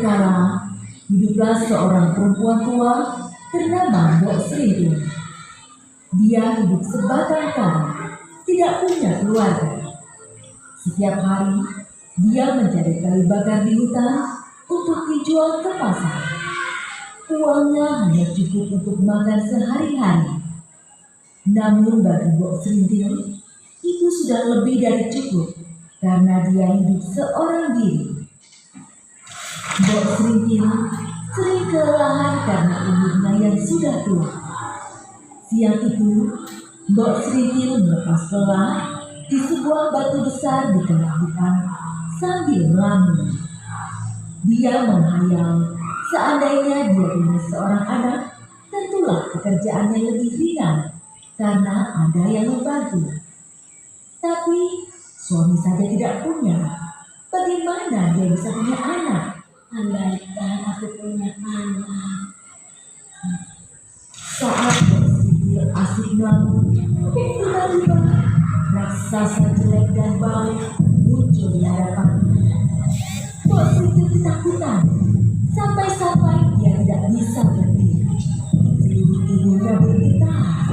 kala, hiduplah seorang perempuan tua bernama Mbok Serintil. Dia hidup sebatang kara, tidak punya keluarga. Setiap hari, dia mencari kayu bakar di hutan untuk dijual ke pasar. Uangnya hanya cukup untuk makan sehari-hari. Namun bagi Mbok Serintil, itu sudah lebih dari cukup karena dia hidup seorang diri. Mbok Serintil sering kelelahan karena umurnya yang sudah tua. Siang itu, Mbok Serintil melepas lelah di sebuah batu besar di tengah hutan sambil melamun. Dia menghayal seandainya dia punya seorang anak, tentulah pekerjaannya lebih ringan karena ada yang membantu. Tapi suami saja tidak punya. Bagaimana dia bisa punya anak? Andaikan aku punya anak. Saat Mbok Serintil asik melamun, tiba-tiba raksasa jelek dan bau muncul di hadapannya. Mbok Serintil ketakutan, sampai-sampai dia tidak bisa berdiri. Seluruh tubuhnya bergetar.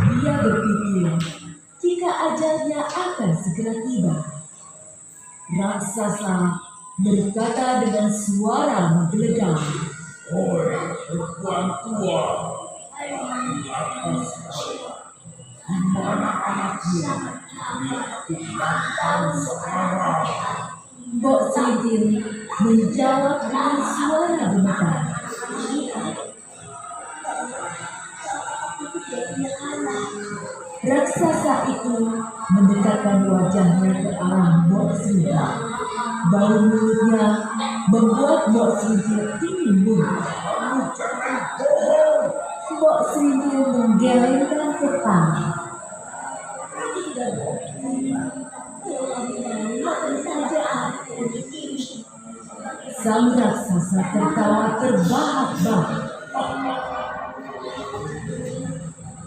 Dia berpikir jika ajalnya akan segera tiba. Raksasa berkata dengan suara menggelegar, "Oi, perempuan tua, mana anaknya? Aku datang sekarang." Mbok Serintil menjawab dengan suara gemetar, raksasa itu mendekatkan wajahnya ke arah Mbok Serintil. Bau mulutnya membuat Mbok Serintil ingin bunuh. Jangan bohong. Mbok Serintil menggelengkan kepala. Sang raksasa tertawa terbahak-bahak.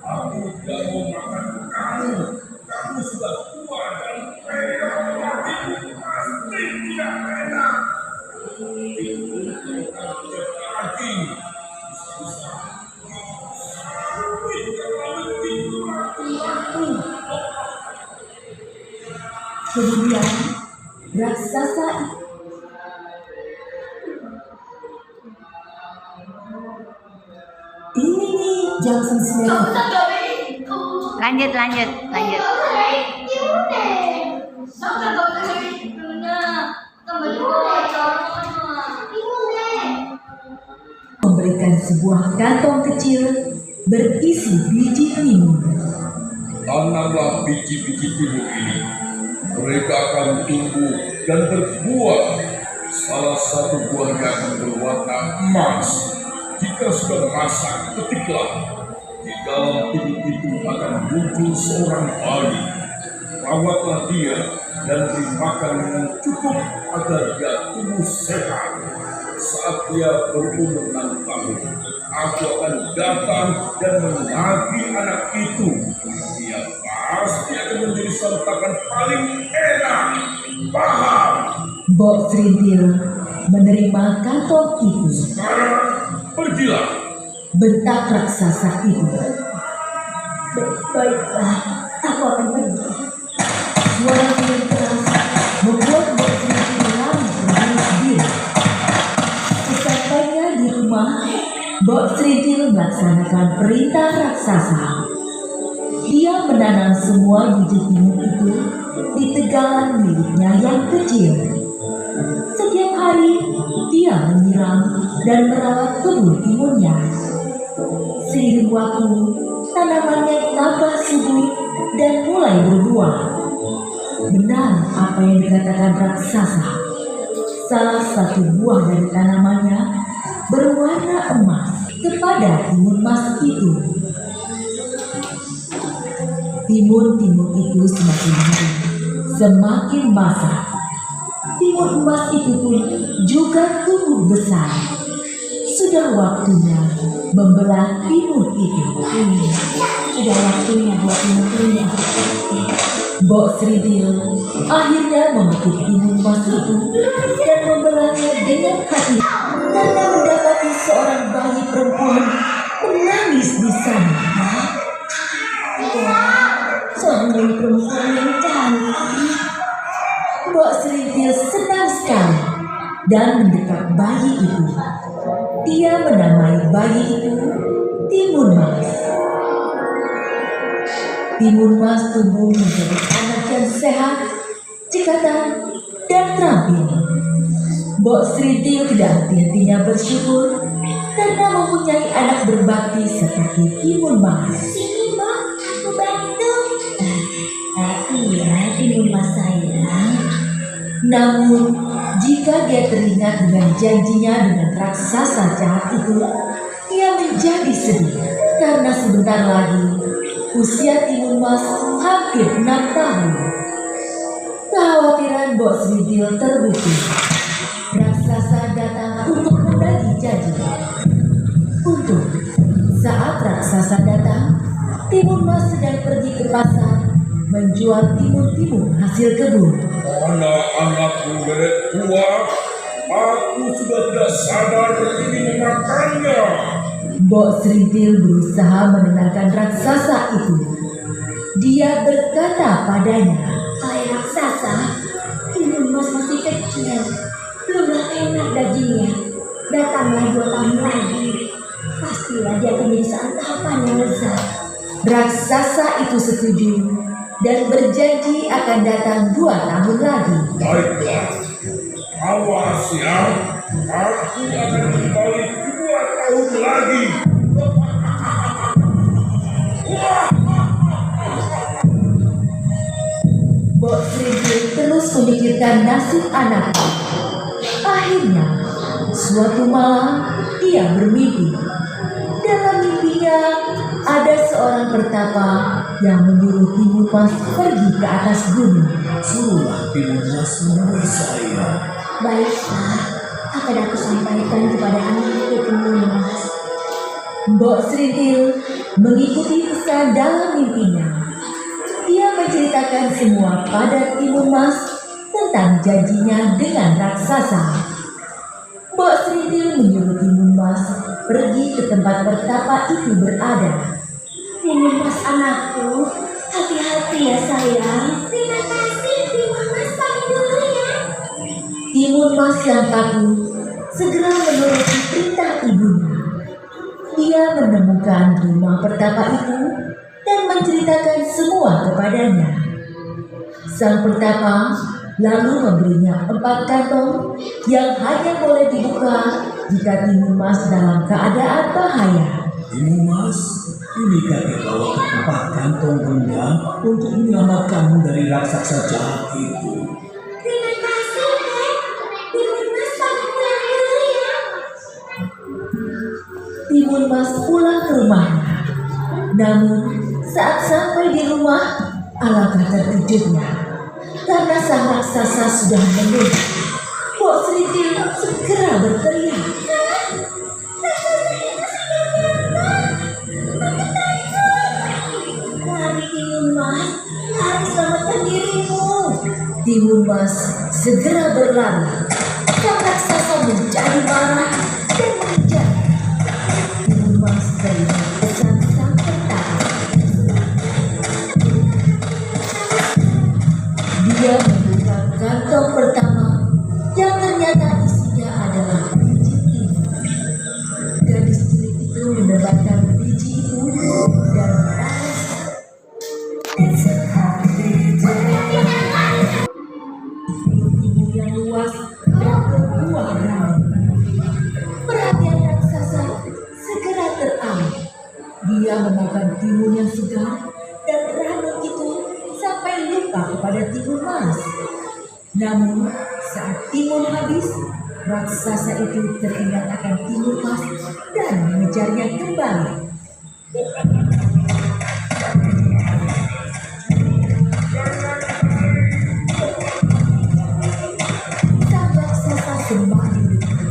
Aku tidak mau makan kamu. Kamu sudah tua dan pegang itu pasti tidak enak. Itu lagi. Susah. Jangan begitu aku. Kemudian raksasa ini nih jam 9. Lanjut. Memberikan sebuah kantong kecil berisi biji timun. Tanamlah biji-biji timun ini. Mereka akan tumbuh dan berbuah. Salah satu buahnya akan berwarna emas. Jika sudah masak, petiklah. Di dalam timun itu akan muncul seorang bayi. Rawatlah dia dan beri makan dengan cukup agar dia tumbuh sehat. Saat dia berumur 6 tahun, aku akan datang dan menagih anak itu. Dia pasti akan menjadi santapan paling enak. Paham? Mbok Serintil menerima kantong itu. Sekarang pergilah. Bentak raksasa itu. Baiklah, aku akan pergi. Suara yang keras membuat Mbok Serintil lari berlari diri. Sesampainya di rumah, Mbok Serintil melaksanakan perintah raksasa. Dia menanam semua biji timun itu di tegalan miliknya yang kecil. Setiap hari, dia menyiram dan merawat kebun timunnya. Seiring waktu, tanamannya tambah subur dan mulai berbuah. Benar apa yang dikatakan raksasa. Salah satu buah dari tanamannya berwarna emas kepada timun emas itu. Timun-timun itu semakin hari, semakin masak. Timun emas itu pun juga tumbuh besar. Sudah waktunya membelah timun itu. Sudah waktunya buat timun yang Mbok Sridil akhirnya memekuk timun emas itu dan membelahnya dengan hati karena mendapati seorang bayi perempuan menangis di sana. seorang bayi perempuan yang cantik. Mbok Sridil senang sekali dan mendekat bayi itu. Dia menamai bayi itu Timun Mas. Timun Mas tumbuh menjadi anak yang sehat, cekatan, dan terampil. Mbok Sridil tidak henti-hentinya bersyukur karena mempunyai anak berbakti seperti Timun Mas. Sini Mbak, aku bantu. Iya, timun Mas sayang. Namun, jika dia teringat dengan janjinya dengan raksasa jahat itu, ia menjadi sedih karena sebentar lagi usia Timun Mas hampir 6 tahun. Kekhawatiran Mbok Sridil terbukti. Raksasa datang untuk menagih janji. Untung, saat raksasa datang, Timun Mas sedang pergi ke pasar menjual timun-timun hasil kebun. Anak-anakku bebek tua, aku sudah tidak sadar ingin memakannya. Mbok Sridil berusaha menenangkan raksasa itu. Dia berkata padanya, Hai raksasa, timun Mas masih kecil. Belumlah enak dagingnya. Datanglah 2 tahun lagi. Pastilah dia akan jadi santapan yang lezat. raksasa itu setuju dan berjanji akan datang 2 tahun lagi. Baiklah, awas ya, aku akan kembali 2 tahun lagi. Mbok Sridil terus memikirkan nasib anaknya. Akhirnya, suatu malam dia bermimpi. Dalam mimpinya ada seorang pertapa yang menyuruh Timun Mas pergi ke atas gunung. Suruhlah Timun Mas menemui saya. Baiklah, akan aku sampaikan kepada anakku timun Mas. Mbok Sridil mengikuti pesan dalam mimpinya. Dia menceritakan semua pada Timun Mas tentang janjinya dengan raksasa. Mbok Sridil menyuruh Timun Mas pergi ke tempat pertapa itu berada. Timun Mas anakku, hati-hati ya sayang. Terima kasih Timun Mas, pamit dulu ya. Timun Mas yang kaku segera menuruti perintah ibunya. Dia menemukan rumah pertapa itu dan menceritakan semua kepadanya. Sang pertapa lalu memberinya 4 kantong yang hanya boleh dibuka jika Timun Mas dalam keadaan bahaya. Timun Mas, ini kakek bawa 4 kantong benda untuk menyelamatkanmu dari raksasa jahat itu. Terima kasih Kak. Timun Mas pamit pulang dulu ya. Timun Mas pulang ke rumahnya. Namun saat sampai di rumah, alangkah terkejutnya karena sang raksasa sudah menunggu. Mbok Sridil segera berteriak. Lari Timun Mas, lari selamatkan dirimu. Timun Mas segera berlari. Sang raksasa menjadi marah dan mengejar. Timun Mas terima pesan sang pertapa. Dia membuka kantong pertama yang ternyata isinya adalah biji timun. Gadis cilik itu menebakkan biji itu dan menangis. Timun yang luas dan berbuah ranum. Perhatian raksasa segera teralih. Dia memakan timun yang segar dan ranum itu sampai lupa kepada Timun Mas. Namun saat timun habis, raksasa itu teringat akan Timun Mas dan mengejarnya kembali. Sang raksasa semakin dekat.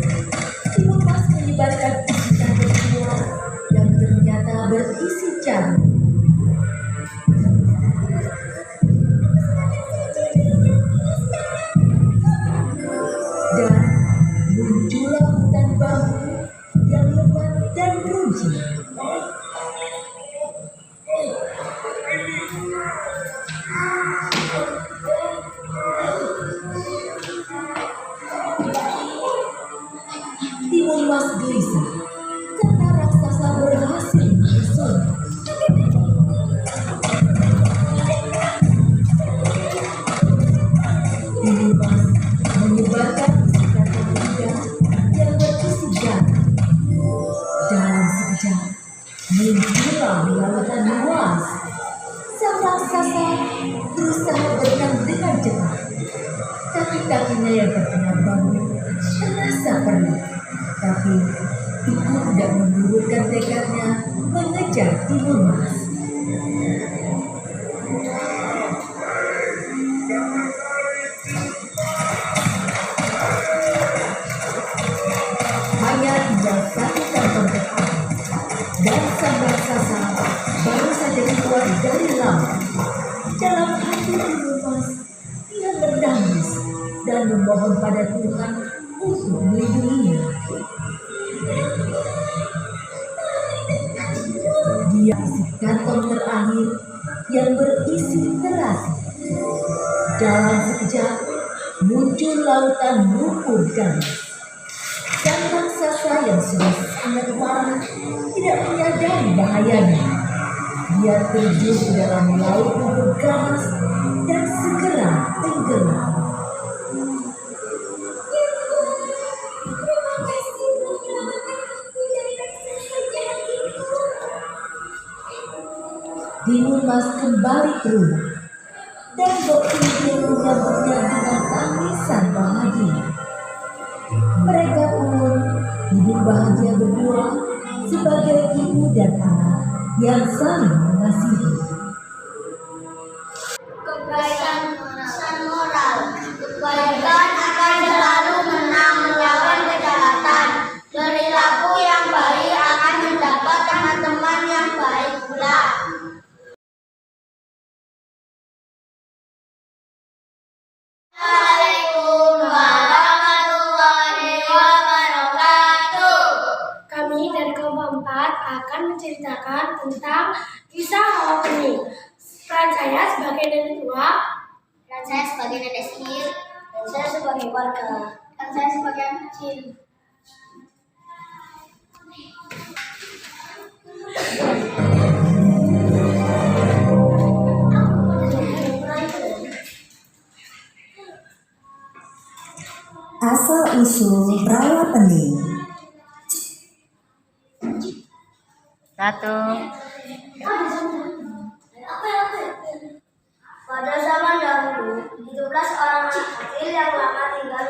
Timun Mas menyebarkan gigitan berbuah Mas menyebarkan bisikan pemuda yang berisi ganas. Dalam sekejap, muncullah di lautan luas. Sang raksasa berusaha berenang dengan cepat, tapi kakinya yang terkena bambu terasa perih. Tapi itu tidak memburukkan tekadnya mengejar Timun Mas. Hanya tinggal satu kantong tepung, dan sang raksasa baru saja keluar dari laut. Dalam hati Timun Mas, dia menangis dan memohon pada Tuhan untuk melindunginya. Dia isi kantong terakhir yang berisi terasi. Dalam sekejap muncul lautan lumpur ganas. Sang raksasa yang sudah sangat marah tidak menyadari bahayanya. Dia terjun ke dalam laut lumpur ganas dan segera tenggelam. Terima kasih telah menyelamatkan aku dari raksasa jahat itu. Timun Mas kembali ke rumah dan Bok Timun menyambutnya dengan tangisan bahagia. Mereka pun hidup bahagia berdua sebagai ibu dan anak yang saling mengasihi. Kebaikan moral. Kebaikan akan selalu menang melawan kejahatan. Perilaku yang baik akan mendapat teman-teman yang baik pula. Assalamualaikum warahmatullahi wabarakatuh. Kami dari kelompok 4 akan menceritakan tentang kisah hawa bening. Peran saya sebagai nenek tua, Dan saya sebagai nenek sihir. Dan saya sebagai warga. Dan saya sebagai anak kecil. Asal-usul rawa bening. Pada zaman dahulu, hiduplah seorang anak kecil yang lama tinggal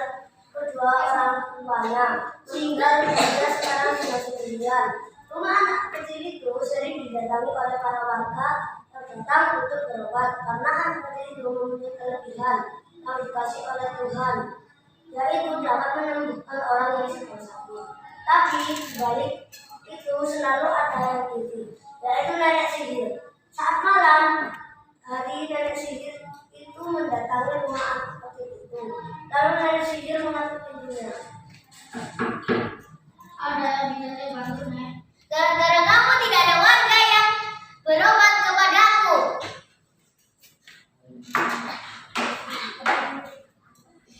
kedua orang tuanya, sehingga dia sekarang sudah sendirian. Rumah anak kecil itu sering didatangi oleh para warga yang datang untuk berobat, karena anak kecil itu mempunyai kelebihan yang dikasih oleh Tuhan, yaitu dapat menyembuhkan orang yang sedang sakit. Tapi sebalik itu selalu ada yang iri, yaitu nenek sihir. Saat malam hari, nenek sihir itu mendatangi rumah anak kecil itu. Lalu nenek sihir mengetuk pintunya. Ada yang bisa bantu, Nek? Gara-gara kamu tidak ada warga yang berobat kepadaku.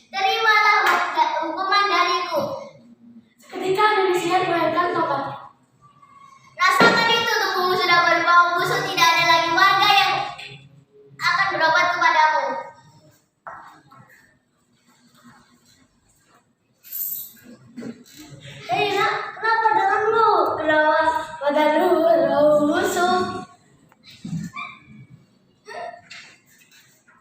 Terimalah hukuman dariku. ketika nenek sihir melahirkan tobat. Rasakan itu, tubuhmu sudah berbau busuk, tidak ada lagi warga yang akan berobat kepadamu. Hei nak, kenapa denganmu? Kenapa badanmu berbau busuk?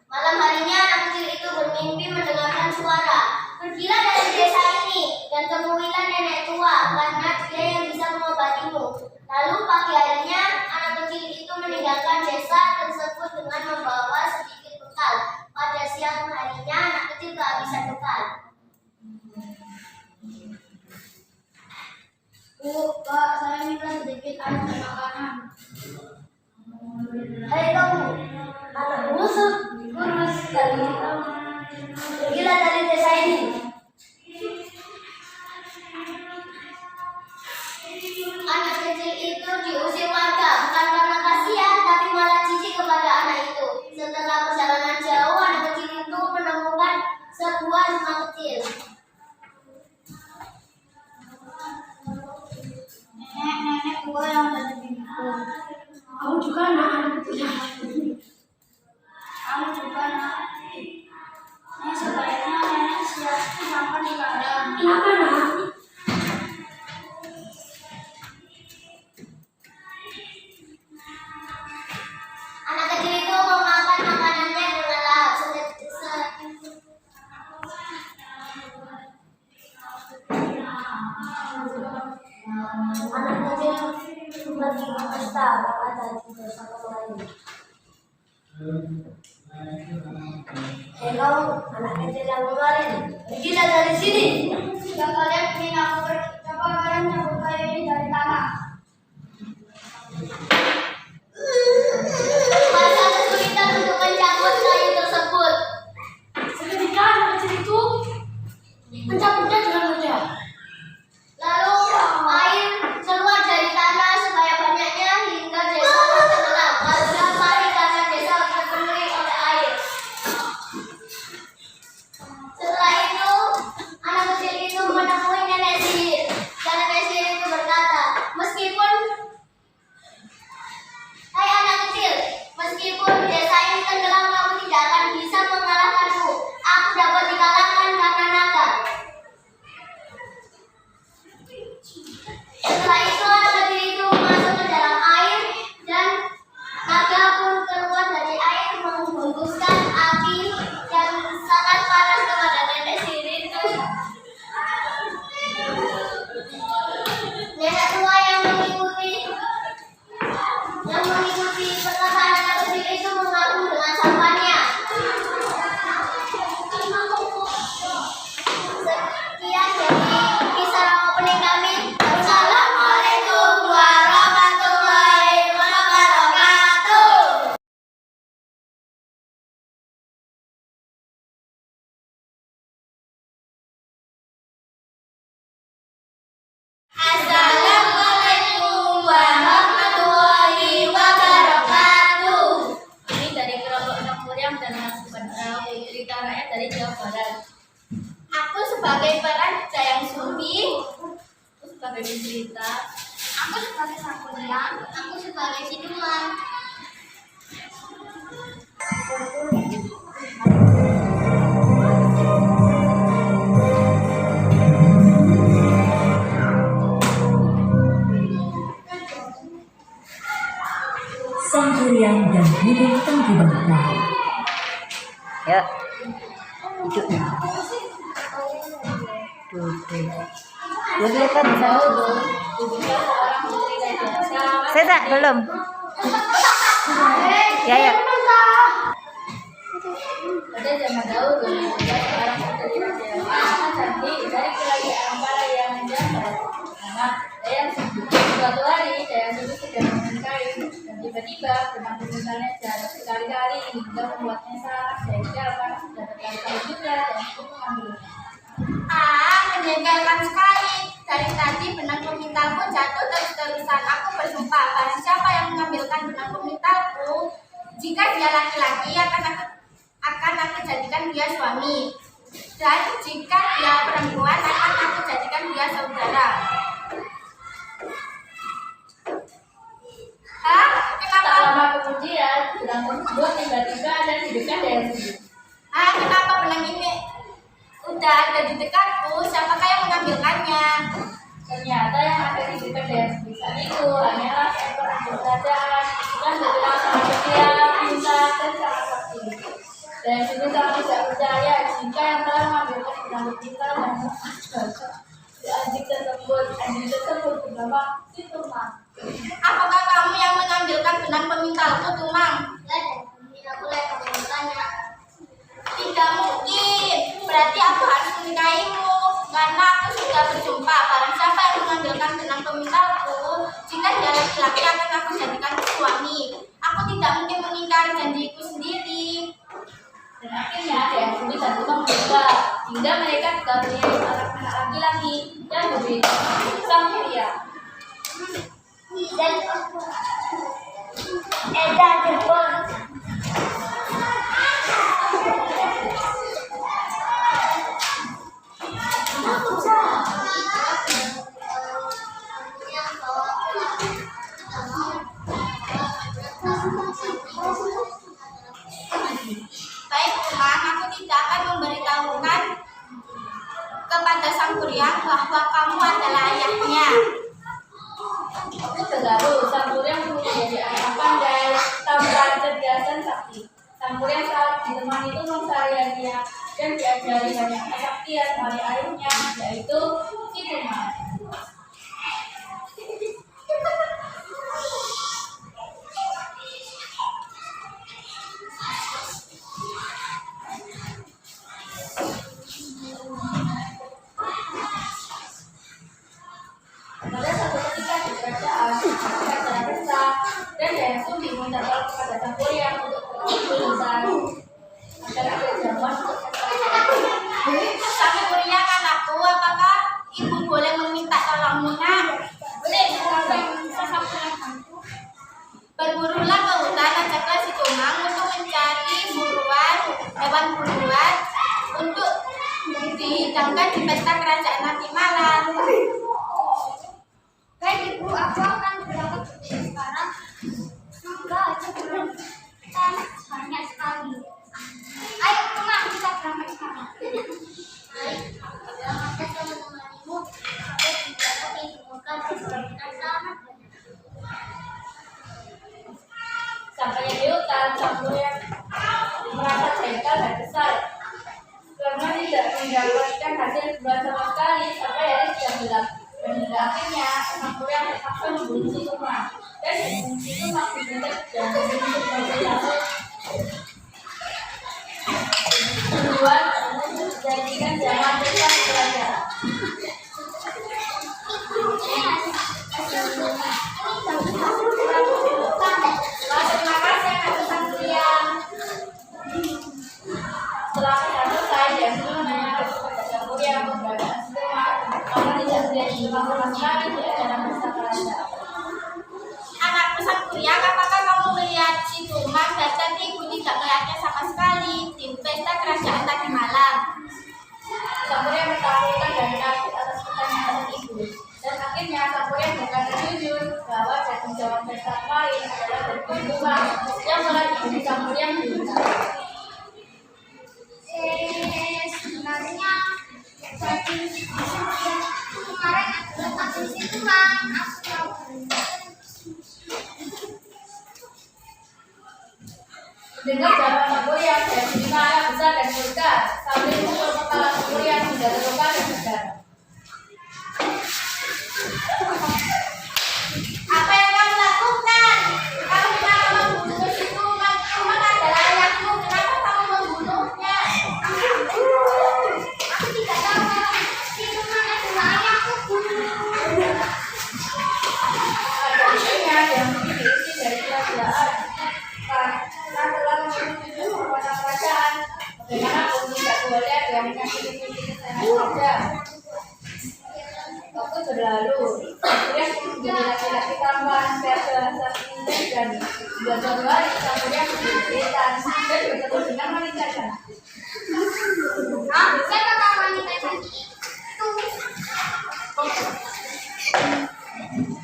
Malam harinya anak kecil itu bermimpi mendengarkan suara. Pergilah dari desa ini dan temuilah nenek tua, karena dia yang bisa mengobatimu. Lalu pagi harinya anak kecil itu meninggalkan desa tersebut dengan membawa sedikit bekal. Pada siang harinya anak kecil kehabisan bekal. Pak, saya minta sedikit air dan makanan. Hei kamu, anak busuk, kurus sekali. Pergilah dari desa ini. Anak kecil itu diusir warga, bukan karena kasihan, tapi malah jijik kepada anak itu. Setelah perjalanan jauh, anak kecil itu menemukan sebuah rumah kecil. Nenek tua yang ada di pintu. Kamu juga anak kecil. Kamu juga nak. Ini sebaiknya Anak kecil berpesta ada di bersama lain. Hei kau, anak kecil yang kemarin, pergilah dari sini. Jika kalian ingin aku coba kalian nyambut kayu ini dari tanah. Masa kesulitan untuk mencabut kayu tersebut? Seketika anak kecil itu mencabutnya dengan mudah. Lalu air keluar dari tanah supaya banyaknya hingga desa tenggelam. Warga panik karena desa terpenuhi oleh air. Setelah itu, anak kecil itu menemui nenek sihir. Dan nenek sihir itu berkata, Hai anak kecil, meskipun desa ini tenggelam, kamu tidak akan bisa mengalahkanku. Aku dapat dikalahkan karena naga. Setelah itu anak kecil itu masuk ke dalam air dan naga pun keluar dari air menghembuskan api yang sangat panas kepada nenek sihir itu. Nenek tua yang mengikuti perkataan anak kecil itu mengaku dengan sampannya. Sekian dari kisah opening kami. Assalamualaikum warahmatullahi wabarakatuh. Assalamualaikum warahmatullahi wabarakatuh. Ini dari kelompok Nampuriam dan Mas Pedrau, cerita rakyat dari Jawa Barat. Aku sebagai peran Dayang Sumbi. Aku sebagai pencerita. Aku sebagai Sakuriang. Aku sebagai Siduman. Sang Kuryang dan Gunung Tangkuban. Ya, hidupnya. Duduk kan Tahu dong, tubuhnya seorang putri raja. saya tak belum. Ya ya. Pada zaman dahulu, tubuhnya seorang putri raja. Sangat cantik dari kerajaan para yang jahat. Nama Dayang Sumbi. Suatu hari, Dayang Sumbi sedang memanen kayu dan tiba-tiba benang pemisalnya jatuh sekali-kali hingga membuatnya salah sehingga panas sudah berkali-kali juga dan itu mengambilnya. Menjengkelkan sekali. Dari tadi benang pemintalku jatuh terus-terusan. Aku bersumpah, barang siapa yang mengambilkan benang pemintalku, jika dia laki-laki akan aku jadikan dia suami. Dan jika dia perempuan, akan aku jadikan dia saudara. Tak Kenapa? lama kemudian, benang tersebut tiba-tiba ada di dekat Dayang Sumbi. Kenapa benang ini udah ada di dekatku? Siapakah yang mengambilkannya? Ternyata yang ada di dekat Dayang Sumbi saat itu hanyalah seekor anjing kerajaan yang terkenal sangat setia, pintar, dan sangat sakti. Dayang Sumbi sangat tidak percaya jika yang telah mengambilkan benang pintar dan anjing tersebut bernama Situmang. Apakah kamu yang mengambilkan benang pemintalku, Tumang? Tidak mungkin. Berarti aku harus menikahimu. Karena aku sudah bersumpah, barang siapa yang mengambilkan benang pemintalku, jika dia laki-laki akan aku jadikan suami. Aku tidak mungkin mengingkari janjiku sendiri. Dan akhirnya Dayang Sumbi dan Tumang berubah hingga mereka juga punya anak-anak laki-laki yang berbeda. Sang Kuryang. Dan Eda Jepun. Baik, Tuhan, aku tidak akan memberitahukan kepada Sang Kuryang bahwa kamu adalah ayahnya. Aku terharu, Sang Kuryang menjadi anak pandai, tampan, cerdas, dan sakti. Sang Kuryang saat di teman itu memsehariannya dan diajari banyak kesaktian oleh ayahnya, yaitu Situmang. Sampuria untuk berpisah agar ada jamuan untuk Sampuria kan aku, apakah ibu boleh meminta tolongmu nak? boleh bisa Sampuria bantu. Berburulah ke hutan, ajaklah si Tumang untuk mencari hewan buruan untuk dihidangkan di pesta kerajaan nanti malam. Baik ibu, aku akan berangkat sekarang. Semoga aja kita banyak sekali. Ayo teman, kita berangkat sekarang. Baik, berangkat teman-teman ibu. Sampai berangkat semoga kita selamat. Sampainya di hutan, Sampuria merasa jengkel dan kesal karena tidak mendapatkan hasil buat sama sekali sampai hari sudah gelap. Dan hingga akhirnya Sampuria terpaksa membunuh si Tumang dan si Tumang dibentak dan dibentuk sebagai satu tujuan untuk menjadikan zaman depan kerajaan. Terima kasih anak Sampuria. Setelah kita selesai, dia semua menanyakan kepada Sampuria keberadaan si Tumang karena tidak terjadi sama sekali di acara pesta kerajaan. Anakku Sampuria, apakah kamu melihat si Tumang? Dan tadi ibu tidak melihatnya sama sekali di pesta kerajaan tadi malam. Sampuria bertahan dan takut atas pertanyaan ibu. Dan akhirnya Sampuria berkata jujur bahwa tanggung jawab pesta kemarin adalah dari Tumang yang melatih Sampuria menduga. Sebenarnya jadi kemarin adalah takdir si Tumang. Aku tahu. Dengan jawaban Sampuria dan lima anak besar dan murka sambil memukul kepala Sampuria hingga terluka dan berdarah. Apa yang kamu lakukan? Kamu kenapa membunuh si Tumang? Tumang adalah ayahmu. Kenapa kamu membunuhnya? Aku tidak tahu kalau si Tumang adalah ayahku. Akhirnya yang diisi dari kerajaan karena telah menuju kekuatan kerajaan. Bagaimanapun tidak boleh ada yang menyakiti kesenangan saja. Waktu berlalu, Sampuria menjadi laki-laki tampan, berbahasa Inggris dan dua suatu hari Sampuria menjadi setan dan bertemu dengan wanita cantik. Siapakah wanita cantik itu?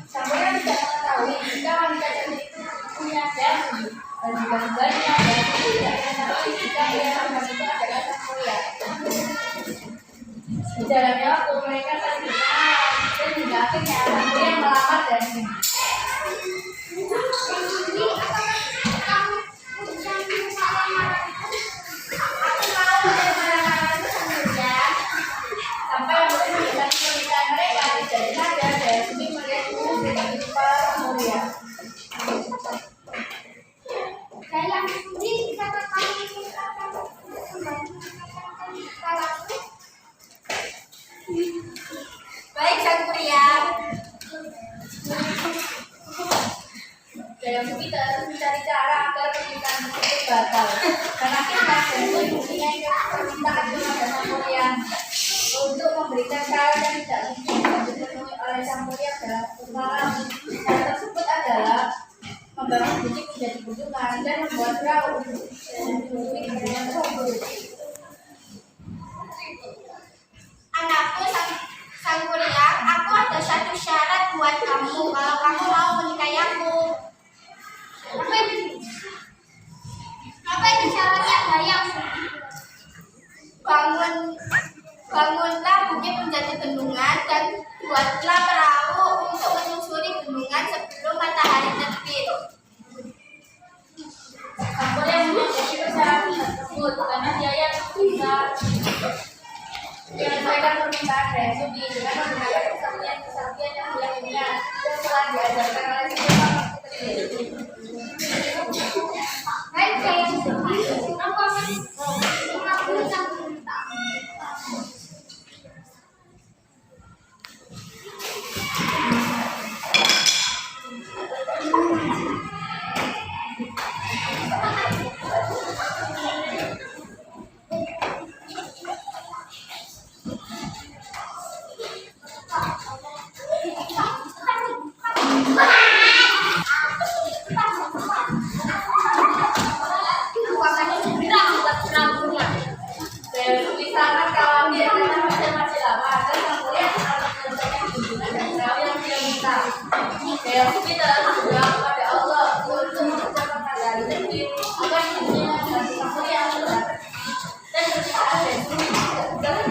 Sampuria tidak mengetahui jika wanita cantik itu punya dasi dan juga sebaliknya dasi tidak mengetahui jika ia sama itu adalah Sampuria. Di jalannya waktu mereka saling berkenalan dan hingga akhirnya Sampuria melamar dasi. Jadi apakah kamu bisa minta lamaran? Aku mau menerima Sampuria. Sampai mulai menjalani pernikahan mereka tidak sengaja dari sini melihat ibu dengan kepala Sampuria. Saya sendiri bisa kami mintakan kepalaku. Baik Sampuria. Dalam kita harus mencari cara agar pernikahan tersebut batal. Dan akhirnya Densu ibunya permintaan kepada Sampuria untuk memberikan syarat yang tidak mungkin dipenuhi oleh Sampuria dalam malam. Syarat tersebut adalah membangun butik menjadi bendungan dan membuat perahu dan dihubungi dengan sumber. Anakku Sampuria, aku ada satu syarat buat kamu kalau kamu mau menikahi aku. Apa itu syaratnya Dayang? Bangunlah bukit menjadi bendungan dan buatlah perahu untuk menyusuri bendungan sebelum matahari terbit. Sampuria menjadi persyaratan tersebut karena dia bisa menyelesaikan permintaan Densu dengan menggunakan kesaktian yang dia punya dan telah diajarkan oleh si Tumang waktu kecil. Baik Dayang, aku akan mengabulkan permintaan. yang kita berdoa kepada Allah untuk mengucapkan dari negeri agar hidupnya dan sampai yang terbaik dan berkah dan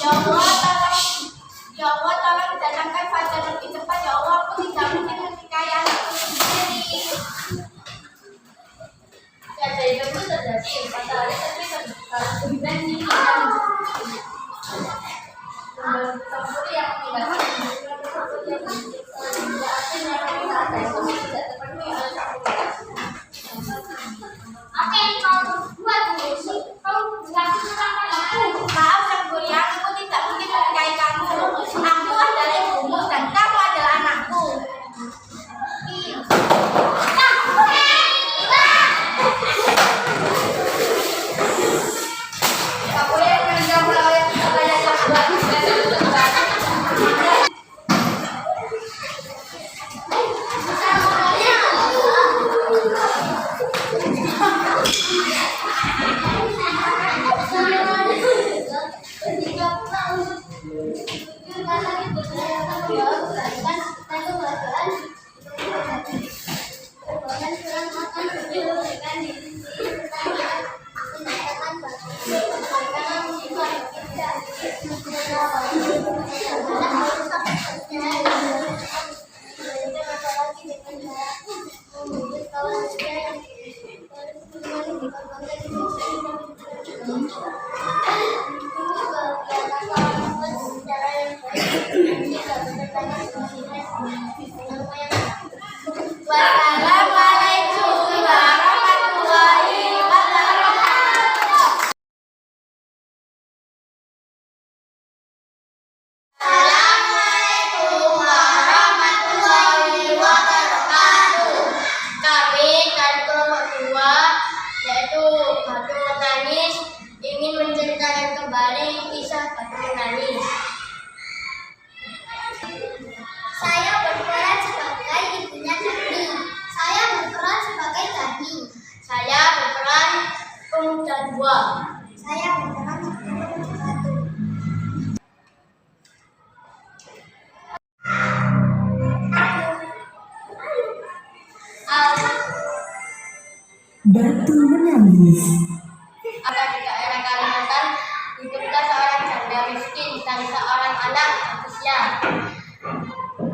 Ya Allah, tolong, ya Allah, tolong datangkan fajar lebih cepat. Ya Allah, aku tidak mungkin kekayaan aku sendiri. jadi itu terjadi pada hari terbit dan ini yang campur yang tidak Apa yang kau buat sih? Kau nggak suka aku. Maaf, Sang Buryang, aku tidak mungkin menikahi kamu. Aku adalah ibumu dan kamu adalah anakku. aku yang menjadi melawan saya sahabat dan terbaik. Wassalamualaikum warahmatullahi wabarakatuh. Assalamualaikum warahmatullahi wabarakatuh. Kami dari kelompok 2, yaitu Batu Menangis, ingin menceritakan kembali kisah Batu Menangis. Saya berperan sebagai ibunya Dani. Saya berperan sebagai Dani. Saya berperan pemuda 2. Saya berperan sebagai pemuda 1. Batu menangis. Ada di daerah Kalimantan, hiduplah seorang janda miskin dan seorang anak gadisnya.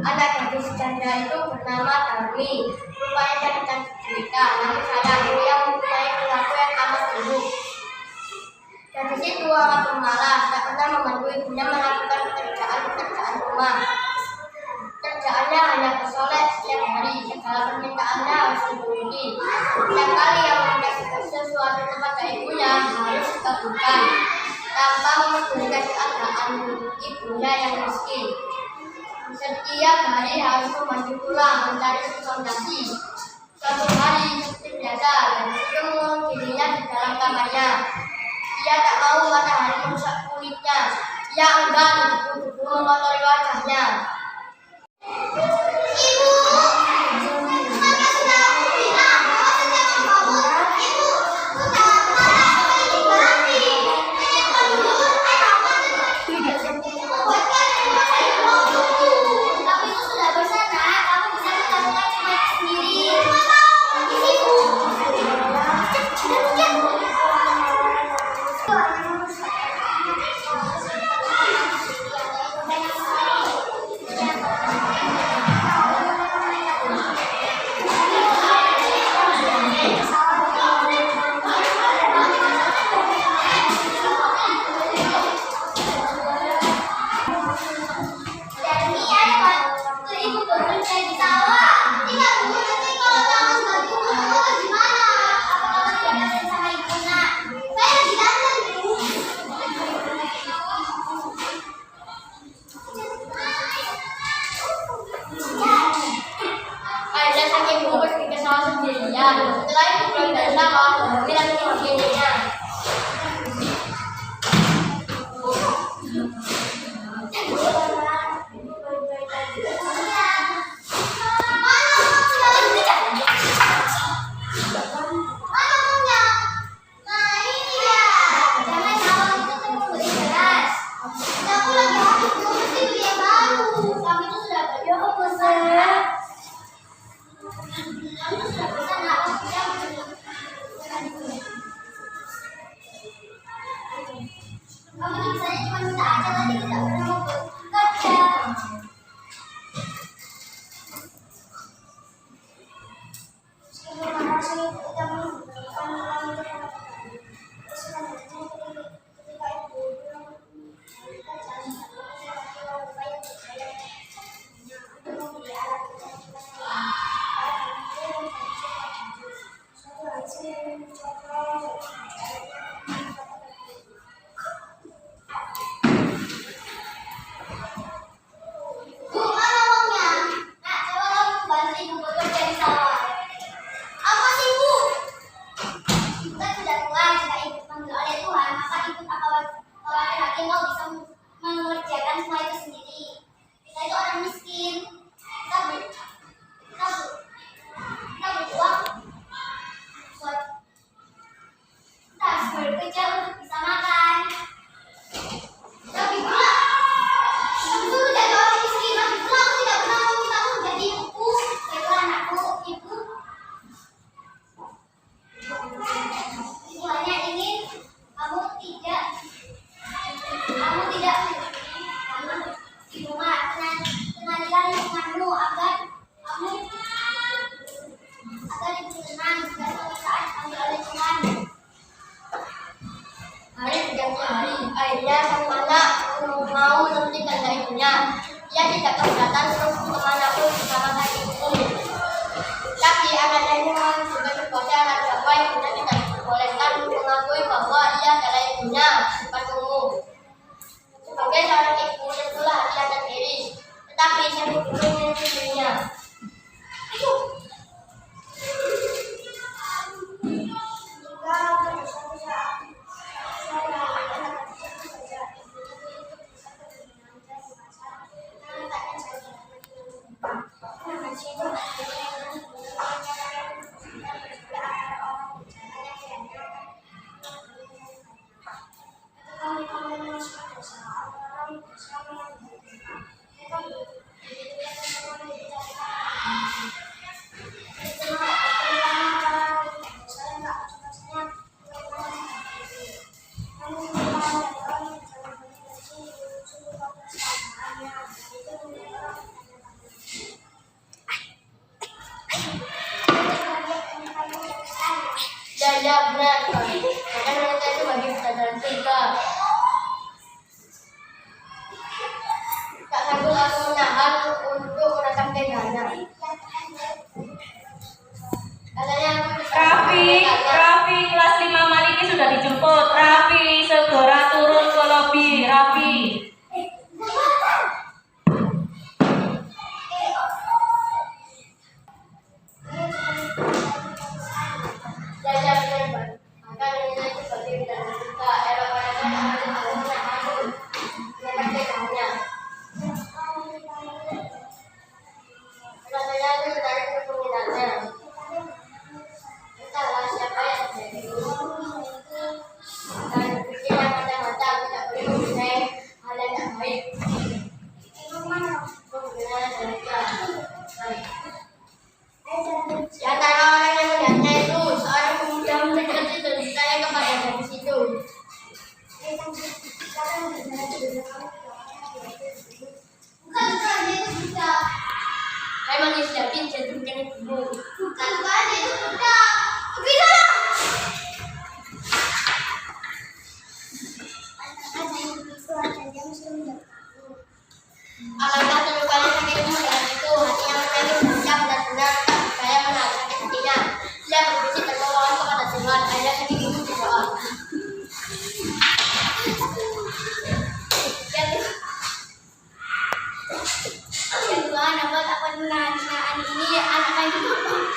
Anak gadis janda itu bernama Darmi. Rupanya cantik jelita, namun sayang dia mempunyai perilaku yang amat buruk. Gadis itu amat pemalas, tak pernah membantu ibunya melakukan pekerjaan rumah. Kerjaannya hanya bersolek setiap hari, segala permintaannya harus dipenuhi. Setiap kali yang meminta sesuatu kepada ibunya harus dikabulkan, tanpa memperdulikan keadaan ibunya yang miskin. Setiap hari harus membantu pulang mencari solusi. Suatu hari seperti biasa, dan itu mengurung dirinya di dalam kamarnya. Ia tak mau matahari merusak kulitnya. Ia enggan debu-debu mengotori wajahnya. Kamu tuh bisanya cuma minta aja tapi tidak pernah mau bekerja. Terima kasih kita memberikan uang untuk anak-anak. Terus selanjutnya ketika ibu kita jangan berupaya berjaya untuk membeli alat suatu hasil yang mencoba Bu, mana uangnya? Nak, coba kamu bantu ibu bekerja di sawah. Apa sih, Bu? Kita sudah tua, jika ibu dipanggil oleh Tuhan, maka ibu tak khawatir kau bisa mengerjakan semua itu sendiri. Kita itu orang miskin. Kita berjuang. Kita harus bekerja untuk bisa makan. Tapi pula, kamu dulu jadi orang miskin. Tapi pula aku tidak pernah meminta kamu jadi ibuku. Itu anakku, ibu. Ibu hanya ingin kamu tidak kamu di rumah kenalilah lingkunganmu agar ibu tenang jika suatu saat dipanggil oleh Tuhan. Hari berganti hari, akhirnya sang anak mau menghentikan dari ibunya. Ia tidak keberatan terus kemanapun bersama ibuku. Tapi anaknya ini memang juga tergoda anak Jawa yang sudah tidak diperbolehkan mengakui bahwa ia adalah ibunya di depan umum. Sebagai seorang ibu tentulah ia sendiri, tetapi sang ibu ingin dirinya. Ayo. Jika pada suatu saat saya anak kecil saja ibu ini bisa berguna di pasar, karena takkan saja. Karena situ ya benar, bahkan wanita itu bagi kesadaran kita. Tak sanggup aku menahan untuk menatap tendanya. Katanya Raffi, kelas 5 Maliki sudah dijemput. Raffi, segera turun ke lobi. Raffi. Di antara orang yang melihatnya itu seorang pemuda mendekati dan ditanya kepada gadis itu. Bukan dia itu budak. Memang dia sudah pinjam bukan ibumu. Bukan dia itu budak. Pergi sana. Alangkah terlupanya sakit pemuda itu, hatinya menangis dan benar-benar tak percaya menahan sakit hatinya. Dia berbisik dan memohon kepada Tuhan, akhirnya sakit itu berdoa. Ya Tuhan, hamba tak akan menahan ini anak yang hidup.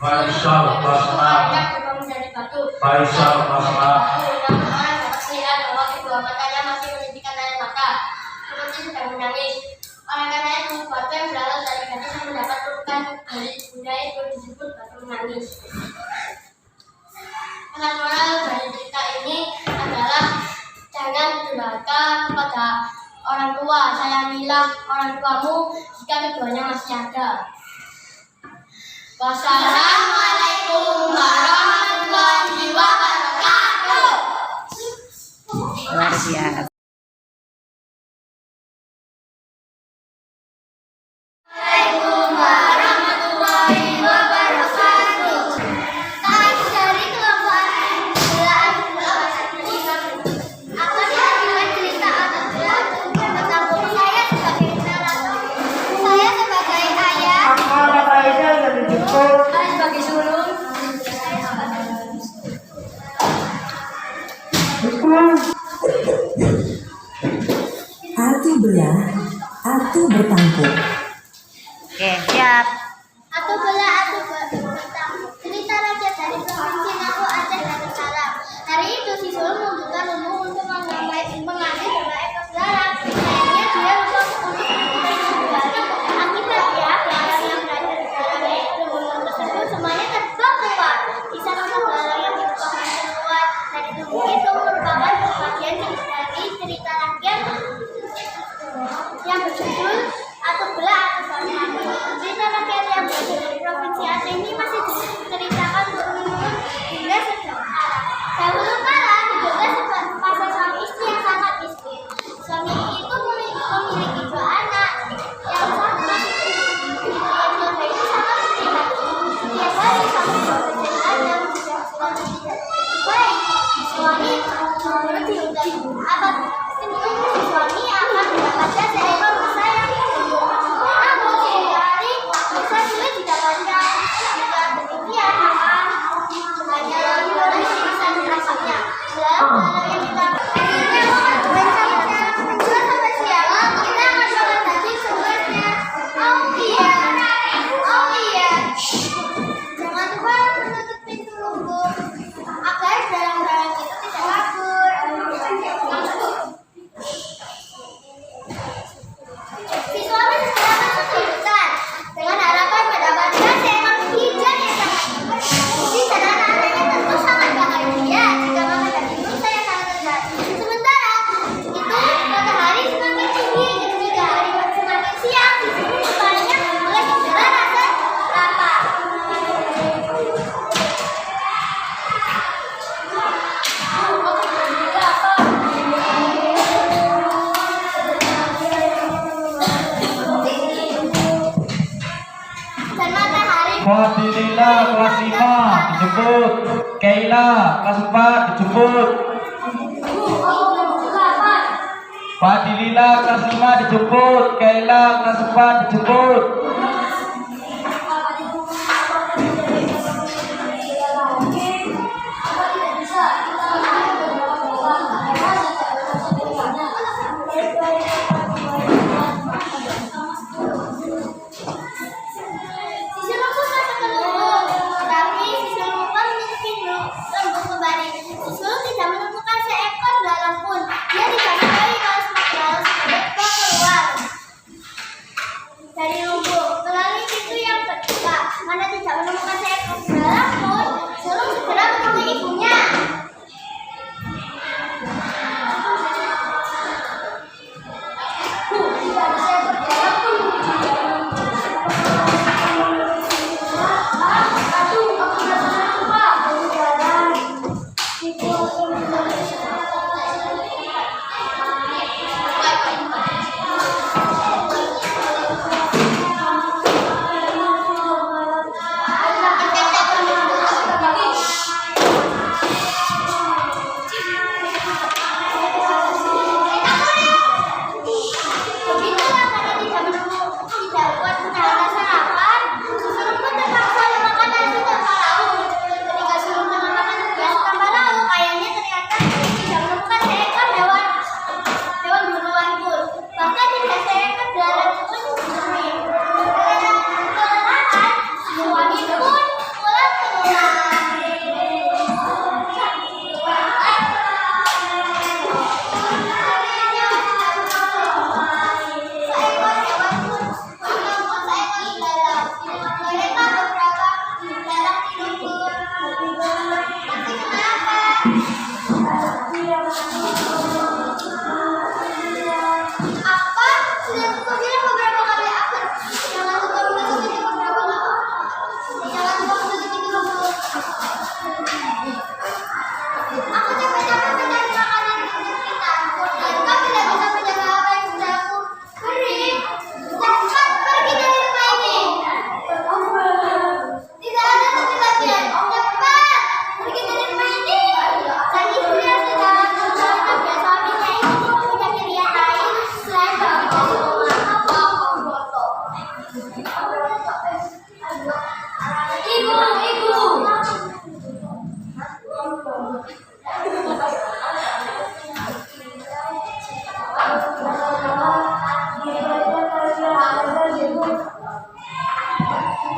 Faisal kelas 6. Banyak berbangun dari batu. Faisal kelas 6. Namun orang dapat melihat bahwa kedua matanya masih menitikan air mata, seperti sedang menangis. Oleh karena itu, batu yang berasal dari gadis yang mendapat kutukan dari bunda itu disebut batu menangis. Pesan moral dari cerita ini adalah jangan durhaka kepada orang tua. Sayangilah orang tuamu jika keduanya masih ada. Wassalamualaikum warahmatullahi wabarakatuh. Luar biasa. Waalaikumsalam warahmatullahi wabarakatuh. Kami dari kelompok Belaan akan menyampaikan cerita anak tentang guru saya sebagai narator. Saya sebagai ayah. Saya sebagai sulung. Atu belah, atu bertangkuk. Oke, siap. Atu belah, atu bertangkuk. Cerita rakyat dari provinsi Nahu Aceh Darussalam. Hari itu si sulung membuka lumbung untuk mengambil beberapa ekor belalang. Sayangnya dia lupa untuk kembali. Akibatnya belalang yang berada di dalam lumbung tersebut semuanya terbang keluar. Kisah tentang belalang yang merupakan keluar dari lumbung itu merupakan bagian dari cerita rakyat yang berjudul Atu Belah Atu Bertangkuk. Cerita rakyat yang berasal dari provinsi Aceh ini masih diceritakan turun-temurun hingga sekarang. Dahulu kala hiduplah sepasang suami istri yang sangat miskin. Suami itu memiliki dua anak. Yang satu masih keluarga itu sangat prihatin. Setiap hari suami bekerja dan suami tidak baik. Suami menurut diundang apa suami akan mendapatkan seekor rusa yang namun setiap hari rusa sulit didapatkan. Jika demikian maka hanya lagi bisa dirasanya. Belalang yang didapatkan sampai siang kita akan makan daging sebenarnya. Oh iya, jangan lupa menutup pintu lumbung agar belalang-belalang itu tidak kabur. Si suami segera masuk ke hutan dengan harapan mendapatkan seekor kijang yang sangat besar. Si dan anak-anaknya tentu sangat bahagia jika makan daging rusa yang sangat lezat. Sementara itu matahari semakin tinggi dan jika hari semakin siang, di sini kepalanya mulai didera rasa lapar. Dan matahari Fadilila kelas 5 dijemput. Kaila kelas 4 dijemput. Fadilila kelas 5 dijemput. Kaila kelas 4 dijemput. si sulung pun masuk ke lumbung, tetapi si sulung lupa memiliki lumbung kembali. Si sulung tidak menemukan seekor belalang pun. Dia tidak mengetahui kalau semua belalang sudah keluar dari lumbung.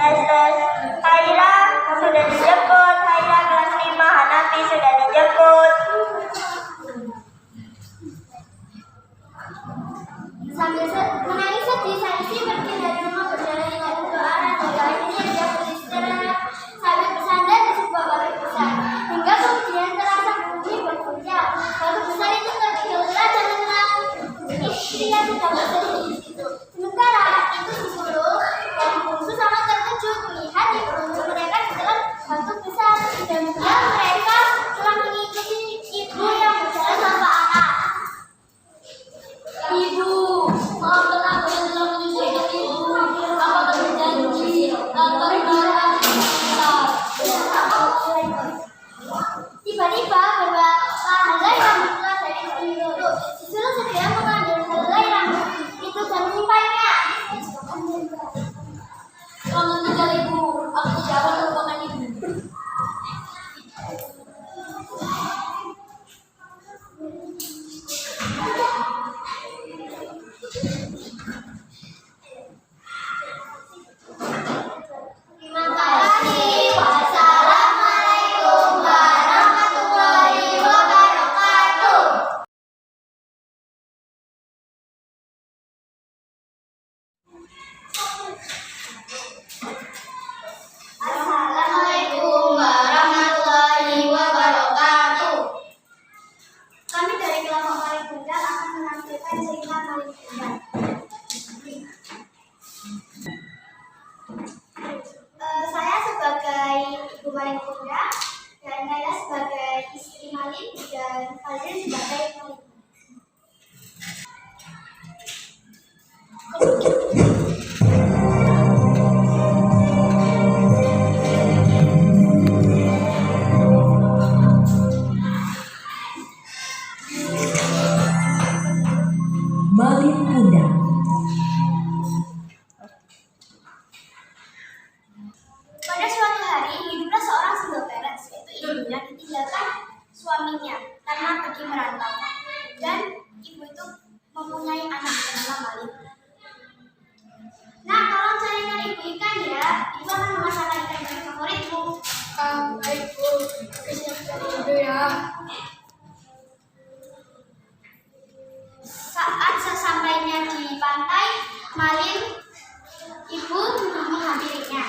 Tes. Haira sudah dijemput. Haira kelas 5, Hanafi sudah dijemput. Sambil menangis sedih, sang istri pergi dari rumah berjalan hingga kedua arah. Hingga akhirnya dia beristirahat sambil bersandar di sebuah batu besar. Hingga kemudian terasa bunyi bergoyang. Batu besar itu tertidur gelap dan tenang. Istrinya sudah bersedih di situ. Sementara itu si sulung dan bungsu sangat terkejut melihat ibu mereka di dalam batu besar, dan melihat mereka telah mengikuti ibu yang berjalan tanpa arah. Ibu, maafkan aku yang telah menyusahkan ibu. Aku akan berjanji akan marah. Tiba-tiba beberapa helai rambut keluar dari Guru. Si sulung segera mengambil helai rambut itu dan menyimpannya. Selamat tinggal ibu. Aku tidak akan melupakan ibu. Terima kasih. Wassalamualaikum warahmatullahi wabarakatuh. Assalamualaikum warahmatullahi wabarakatuh. Kami dari kelompok Maling Kundang akan menampilkan cerita Maling Kundang. Saya sebagai ibu Maling Kundang dan Naila sebagai istri Maling dan Fadil sebagai Maling. Maling Kundang. Pada suatu hari hiduplah seorang single parents, yaitu ibunya ditinggalkan suaminya karena pergi merantau, dan ibu itu mempunyai anak bernama Maling. Nah, tolong carikan ibu ikan ya. Ibu akan memasak ikan goreng favoritmu. Baik bu, aku siap cari ibu ya. Saat sesampainya di pantai, Maling ibu menghampirinya.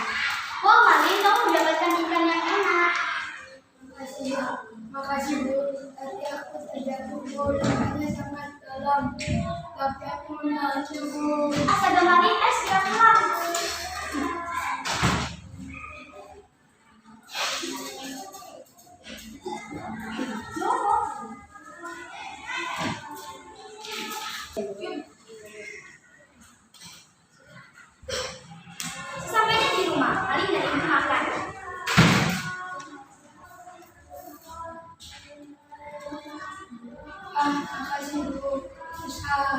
Oh Maling, kamu mendapatkan ikan yang enak. Makasih bu, tadi aku terjatuh bu, ikannya sangat dalam, tapi aku mengacu bu. Astaga Maling, segera pulang. Sesampainya di rumah, Maling dan ibu makan. Makasih bu, usaha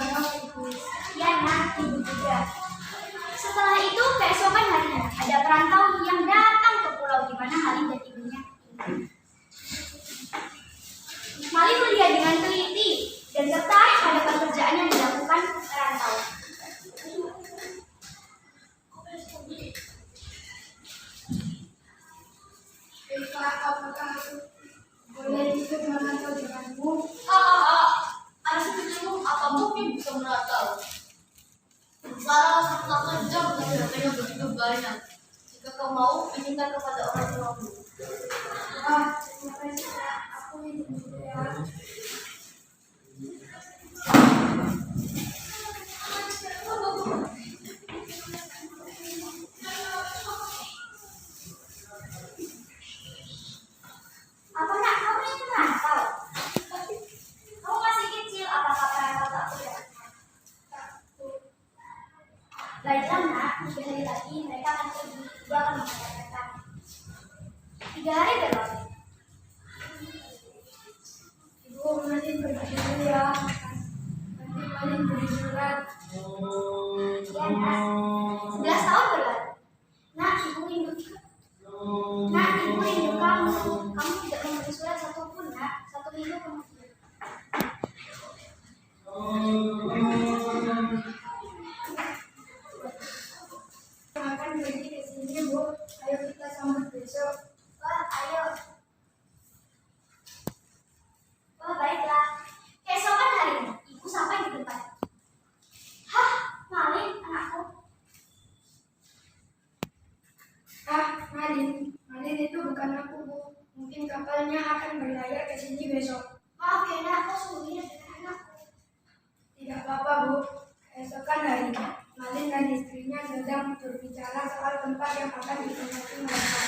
bu. Ya nak, ibu juga. Setelah itu keesokan harinya, ada perantau yang datang ke pulau di mana Maling dan ibunya tinggal. Maling melihat dengan teliti dan tertarik pada pekerjaan yang dilakukan perantau. Eva, apakah aku boleh ikut merantau denganmu? Anak sepertimu apa mungkin bisa merantau? Salah satu jam dari harganya begitu banyak. Jika kau mau, pinjamkan kepada orang tuamu. Terima kasih ya. Aku ingin juga ya. Apa nak, kamu ingin merantau? Kamu masih kecil, apakah perantau tak sudah? Baiklah nak, 3 hari lagi mereka akan pergi. Ibu akan mengajarkan. 3 hari berlalu. Ibu, Maling pergi dulu ya. Nanti Maling beri surat. Ya nak, 11 tahun berlalu. Nak, ibu rindu. Nak, ibu Maafkan aku, Bu. Mungkin kapalnya akan berlayar ke sini besok. Maaf ya nak, aku sembunyi dengan anakku. Tidak apa-apa, Bu. Keesokan harinya, Malin dan istrinya sedang berbicara soal tempat yang akan ditempati mereka.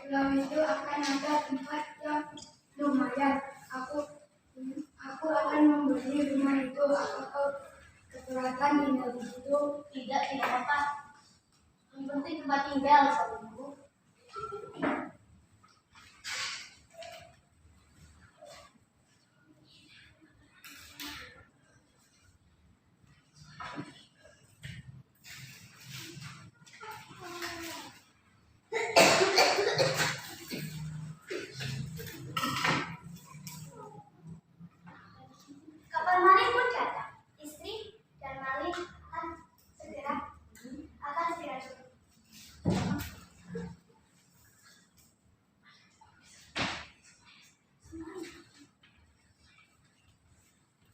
Pulau itu akan ada tempat yang lumayan. Aku akan membeli rumah itu. Apa kau keberatan tinggal di situ? Tidak apa-apa. Yang penting tempat tinggal, Ibu. Kapal Malin pun datang. Istri dan Malin akan segera turun.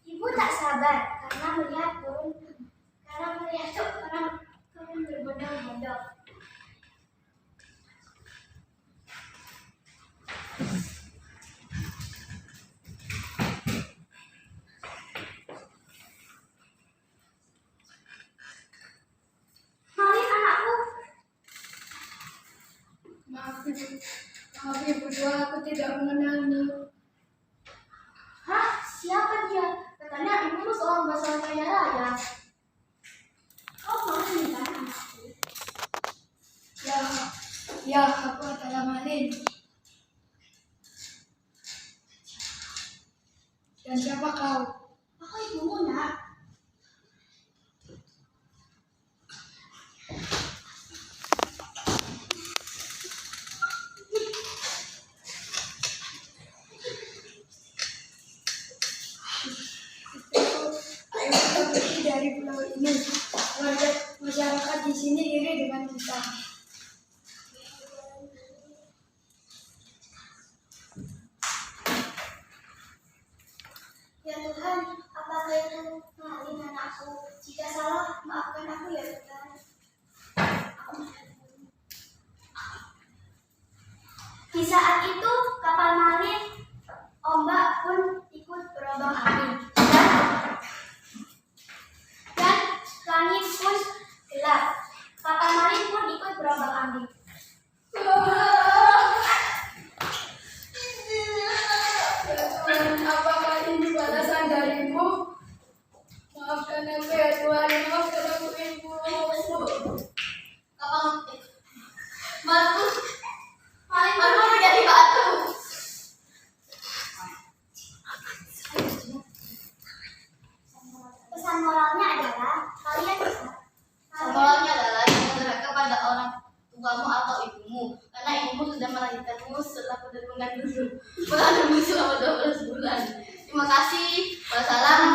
Ibu tak sabar karena melihat turun berbondong-bondong. Malin anakku, Maaf ibu dua, aku tidak mengenalmu. Hah? Siapa dia? Katanya ibu seorang bangsawan kaya raya. kau Malin kan anakku? Ya, aku adalah Malin. Dan siapa kau? Aku ibumu nak. Ayo kita pergi dari pulau ini. Masyarakat di sini iri dengan kita. Ya Tuhan, apakah itu Malin anakku? Jika salah, maafkan aku ya Tuhan. Di saat itu, kapal Malin, ombak pun ikut berombak-ambing dan langit pun gelap. Kapal Malin pun ikut berombak-ambing. Ya Tuhan, apakah ini balasan darimu? Maafkan aku ya Tuhan, maafkan aku ibu. Malin menjadi batu. Pesan moralnya adalah kalian Moralnya adalah jangan durhaka pada orang tuamu atau ibumu, karena ibumu sudah melahirkanmu setelah mengandungmu selama 12 bulan. Terima kasih. Wassalam.